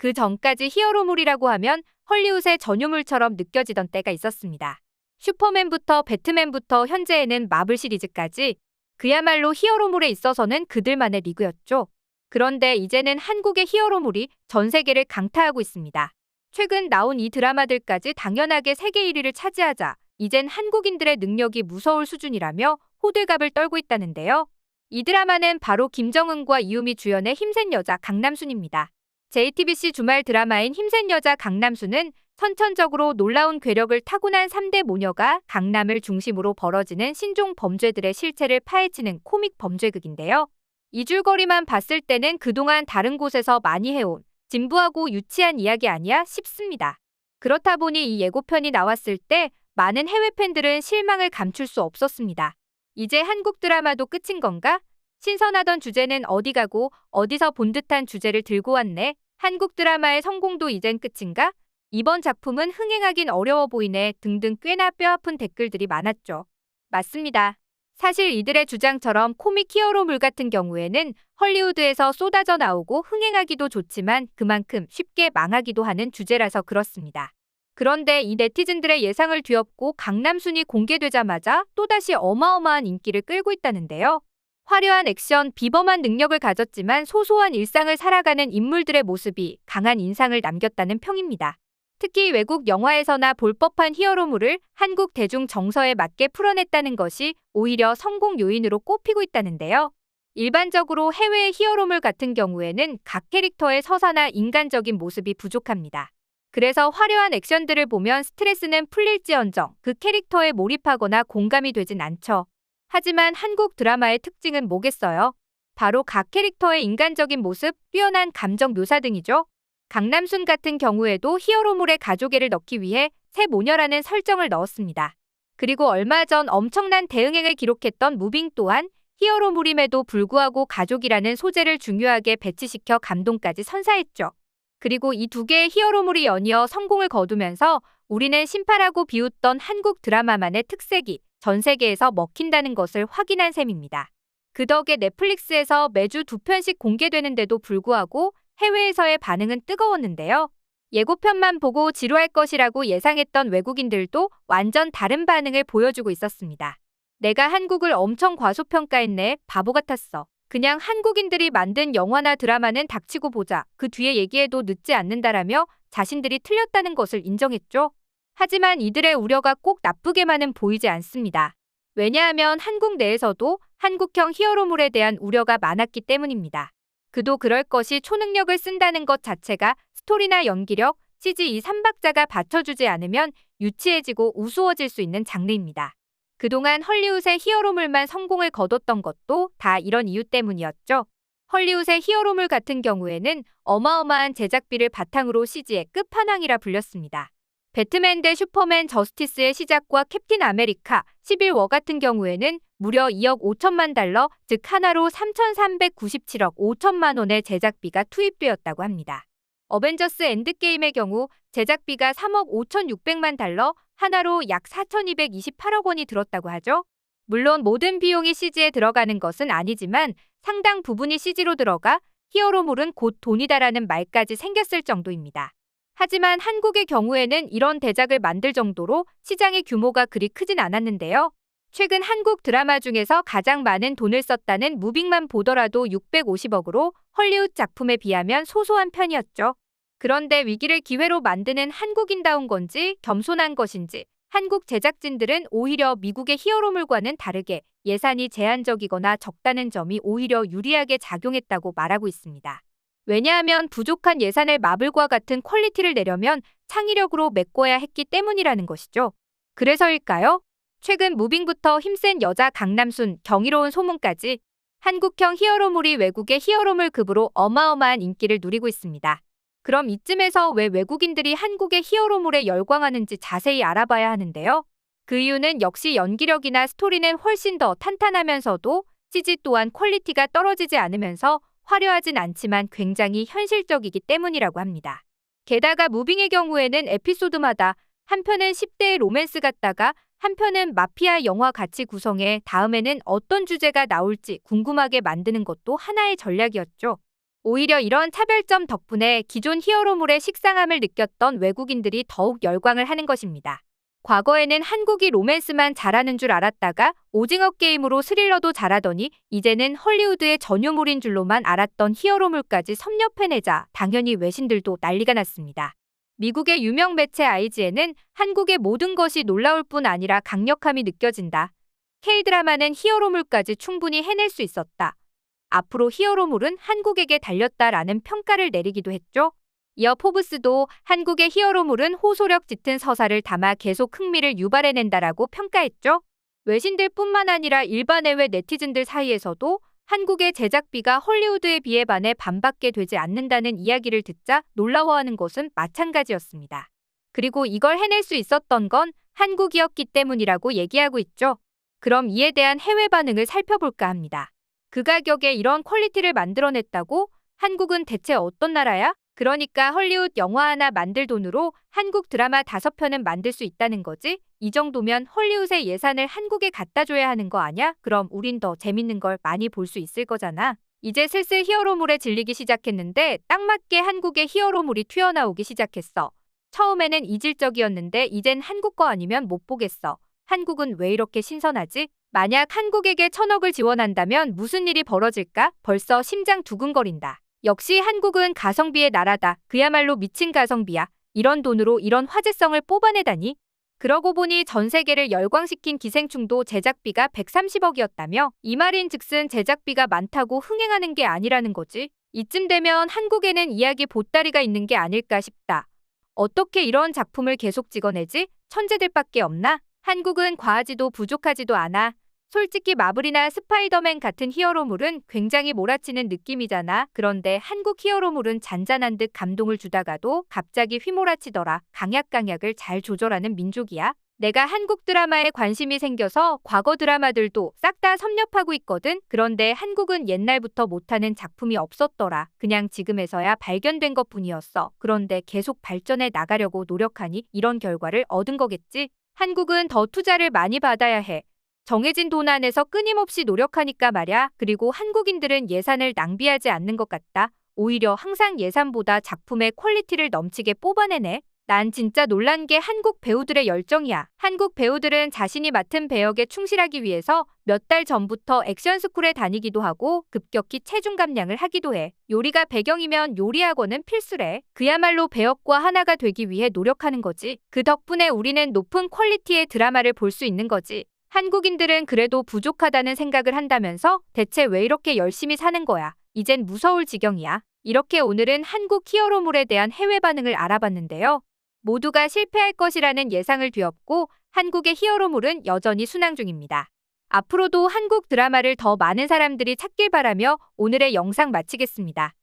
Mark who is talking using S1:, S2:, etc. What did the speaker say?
S1: 그 전까지 히어로물이라고 하면 헐리우드의 전유물처럼 느껴지던 때가 있었습니다. 슈퍼맨부터 배트맨부터 현재에는 마블 시리즈까지 그야말로 히어로물에 있어서는 그들만의 리그였죠. 그런데 이제는 한국의 히어로물이 전 세계를 강타하고 있습니다. 최근 나온 이 드라마들까지 당연하게 세계 1위를 차지하자 이젠 한국인들의 능력이 무서울 수준이라며 호들갑을 떨고 있다는데요. 이 드라마는 바로 김정은과 이유미 주연의 힘센 여자 강남순입니다. JTBC 주말 드라마인 힘센 여자 강남순은 선천적으로 놀라운 괴력을 타고난 3대 모녀가 강남을 중심으로 벌어지는 신종 범죄들의 실체를 파헤치는 코믹 범죄극인데요. 이 줄거리만 봤을 때는 그동안 다른 곳에서 많이 해온 진부하고 유치한 이야기 아니야 싶습니다. 그렇다 보니 이 예고편이 나왔을 때 많은 해외 팬들은 실망을 감출 수 없었습니다. 이제 한국 드라마도 끝인 건가? 신선하던 주제는 어디 가고 어디서 본 듯한 주제를 들고 왔네. 한국 드라마의 성공도 이젠 끝인가? 이번 작품은 흥행하긴 어려워 보이네 등등 꽤나 뼈아픈 댓글들이 많았죠. 맞습니다. 사실 이들의 주장처럼 코믹 히어로물 같은 경우에는 헐리우드에서 쏟아져 나오고 흥행하기도 좋지만 그만큼 쉽게 망하기도 하는 주제라서 그렇습니다. 그런데 이 네티즌들의 예상을 뒤엎고 강남순이 공개되자마자 또다시 어마어마한 인기를 끌고 있다는데요. 화려한 액션, 비범한 능력을 가졌지만 소소한 일상을 살아가는 인물들의 모습이 강한 인상을 남겼다는 평입니다. 특히 외국 영화에서나 볼 법한 히어로물을 한국 대중 정서에 맞게 풀어냈다는 것이 오히려 성공 요인으로 꼽히고 있다는데요. 일반적으로 해외의 히어로물 같은 경우에는 각 캐릭터의 서사나 인간적인 모습이 부족합니다. 그래서 화려한 액션들을 보면 스트레스는 풀릴지언정 그 캐릭터에 몰입하거나 공감이 되진 않죠. 하지만 한국 드라마의 특징은 뭐겠어요? 바로 각 캐릭터의 인간적인 모습, 뛰어난 감정 묘사 등이죠. 강남순 같은 경우에도 히어로물에 가족애를 넣기 위해 새 모녀라는 설정을 넣었습니다. 그리고 얼마 전 엄청난 대응행을 기록했던 무빙 또한 히어로물임에도 불구하고 가족이라는 소재를 중요하게 배치시켜 감동까지 선사했죠. 그리고 이 두 개의 히어로물이 연이어 성공을 거두면서 우리는 신파라고 비웃던 한국 드라마만의 특색이 전 세계에서 먹힌다는 것을 확인한 셈입니다. 그 덕에 넷플릭스에서 매주 2편씩 공개되는데도 불구하고 해외에서의 반응은 뜨거웠는데요. 예고편만 보고 지루할 것이라고 예상했던 외국인들도 완전 다른 반응을 보여주고 있었습니다. 내가 한국을 엄청 과소평가했네. 바보 같았어. 그냥 한국인들이 만든 영화나 드라마는 닥치고 보자. 그 뒤에 얘기해도 늦지 않는다라며 자신들이 틀렸다는 것을 인정했죠. 하지만 이들의 우려가 꼭 나쁘게만은 보이지 않습니다. 왜냐하면 한국 내에서도 한국형 히어로물에 대한 우려가 많았기 때문입니다. 그도 그럴 것이 초능력을 쓴다는 것 자체가 스토리나 연기력, CG 이 3박자가 받쳐주지 않으면 유치해지고 우스워질 수 있는 장르입니다. 그동안 헐리우드의 히어로물만 성공을 거뒀던 것도 다 이런 이유 때문이었죠. 헐리우드의 히어로물 같은 경우에는 어마어마한 제작비를 바탕으로 CG의 끝판왕이라 불렸습니다. 배트맨 대 슈퍼맨 저스티스의 시작과 캡틴 아메리카, 시빌워 같은 경우에는 무려 2억 5천만 달러, 즉 하나로 3,397억 5천만 원의 제작비가 투입되었다고 합니다. 어벤져스 엔드게임의 경우 제작비가 3억 5,600만 달러, 하나로 약 4,228억 원이 들었다고 하죠. 물론 모든 비용이 CG에 들어가는 것은 아니지만 상당 부분이 CG로 들어가 히어로물은 곧 돈이다라는 말까지 생겼을 정도입니다. 하지만 한국의 경우에는 이런 대작을 만들 정도로 시장의 규모가 그리 크진 않았는데요. 최근 한국 드라마 중에서 가장 많은 돈을 썼다는 무빙만 보더라도 650억으로 헐리우드 작품에 비하면 소소한 편이었죠. 그런데 위기를 기회로 만드는 한국인다운 건지 겸손한 것인지 한국 제작진들은 오히려 미국의 히어로물과는 다르게 예산이 제한적이거나 적다는 점이 오히려 유리하게 작용했다고 말하고 있습니다. 왜냐하면 부족한 예산을 마블과 같은 퀄리티를 내려면 창의력으로 메꿔야 했기 때문이라는 것이죠. 그래서일까요? 최근 무빙부터 힘센 여자 강남순, 경이로운 소문까지 한국형 히어로물이 외국의 히어로물급으로 어마어마한 인기를 누리고 있습니다. 그럼 이쯤에서 왜 외국인들이 한국의 히어로물에 열광하는지 자세히 알아봐야 하는데요. 그 이유는 역시 연기력이나 스토리는 훨씬 더 탄탄하면서도 CG 또한 퀄리티가 떨어지지 않으면서 화려하진 않지만 굉장히 현실적이기 때문이라고 합니다. 게다가 무빙의 경우에는 에피소드마다 한 편은 10대의 로맨스 같다가 한 편은 마피아 영화 같이 구성해 다음에는 어떤 주제가 나올지 궁금하게 만드는 것도 하나의 전략이었죠. 오히려 이런 차별점 덕분에 기존 히어로물의 식상함을 느꼈던 외국인들이 더욱 열광을 하는 것입니다. 과거에는 한국이 로맨스만 잘하는 줄 알았다가 오징어 게임으로 스릴러도 잘하더니 이제는 헐리우드의 전유물인 줄로만 알았던 히어로물까지 섭렵해내자 당연히 외신들도 난리가 났습니다. 미국의 유명 매체 IGN은 한국의 모든 것이 놀라울 뿐 아니라 강력함이 느껴진다. K드라마는 히어로물까지 충분히 해낼 수 있었다. 앞으로 히어로물은 한국에게 달렸다라는 평가를 내리기도 했죠. 이어 포브스도 한국의 히어로물은 호소력 짙은 서사를 담아 계속 흥미를 유발해낸다라고 평가했죠. 외신들뿐만 아니라 일반 해외 네티즌들 사이에서도 한국의 제작비가 헐리우드에 비해 반밖에 되지 않는다는 이야기를 듣자 놀라워하는 것은 마찬가지였습니다. 그리고 이걸 해낼 수 있었던 건 한국이었기 때문이라고 얘기하고 있죠. 그럼 이에 대한 해외 반응을 살펴볼까 합니다. 그 가격에 이런 퀄리티를 만들어냈다고? 한국은 대체 어떤 나라야? 그러니까 헐리우드 영화 하나 만들 돈으로 한국 드라마 5편은 만들 수 있다는 거지? 이 정도면 헐리우드의 예산을 한국에 갖다 줘야 하는 거 아냐? 그럼 우린 더 재밌는 걸 많이 볼 수 있을 거잖아. 이제 슬슬 히어로물에 질리기 시작했는데 딱 맞게 한국의 히어로물이 튀어나오기 시작했어. 처음에는 이질적이었는데 이젠 한국 거 아니면 못 보겠어. 한국은 왜 이렇게 신선하지? 만약 한국에게 1,000억을 지원한다면 무슨 일이 벌어질까? 벌써 심장 두근거린다. 역시 한국은 가성비의 나라다. 그야말로 미친 가성비야. 이런 돈으로 이런 화제성을 뽑아내다니. 그러고 보니 전 세계를 열광시킨 기생충도 제작비가 130억이었다며? 이 말인즉슨 제작비가 많다고 흥행하는 게 아니라는 거지. 이쯤 되면 한국에는 이야기 보따리가 있는 게 아닐까 싶다. 어떻게 이런 작품을 계속 찍어내지? 천재들밖에 없나? 한국은 과하지도 부족하지도 않아. 솔직히 마블이나 스파이더맨 같은 히어로물은 굉장히 몰아치는 느낌이잖아. 그런데 한국 히어로물은 잔잔한 듯 감동을 주다가도 갑자기 휘몰아치더라. 강약을 잘 조절하는 민족이야. 내가 한국 드라마에 관심이 생겨서 과거 드라마들도 싹 다 섭렵하고 있거든. 그런데 한국은 옛날부터 못하는 작품이 없었더라. 그냥 지금에서야 발견된 것뿐이었어. 그런데 계속 발전해 나가려고 노력하니 이런 결과를 얻은 거겠지. 한국은 더 투자를 많이 받아야 해. 정해진 돈 안에서 끊임없이 노력하니까 말야. 그리고 한국인들은 예산을 낭비하지 않는 것 같다. 오히려 항상 예산보다 작품의 퀄리티를 넘치게 뽑아내네. 난 진짜 놀란 게 한국 배우들의 열정이야. 한국 배우들은 자신이 맡은 배역에 충실하기 위해서 몇 달 전부터 액션스쿨에 다니기도 하고 급격히 체중 감량을 하기도 해. 요리가 배경이면 요리학원은 필수래. 그야말로 배역과 하나가 되기 위해 노력하는 거지. 그 덕분에 우리는 높은 퀄리티의 드라마를 볼 수 있는 거지. 한국인들은 그래도 부족하다는 생각을 한다면서 대체 왜 이렇게 열심히 사는 거야? 이젠 무서울 지경이야. 이렇게 오늘은 한국 히어로물에 대한 해외 반응을 알아봤는데요. 모두가 실패할 것이라는 예상을 뒤엎고 한국의 히어로물은 여전히 순항 중입니다. 앞으로도 한국 드라마를 더 많은 사람들이 찾길 바라며 오늘의 영상 마치겠습니다.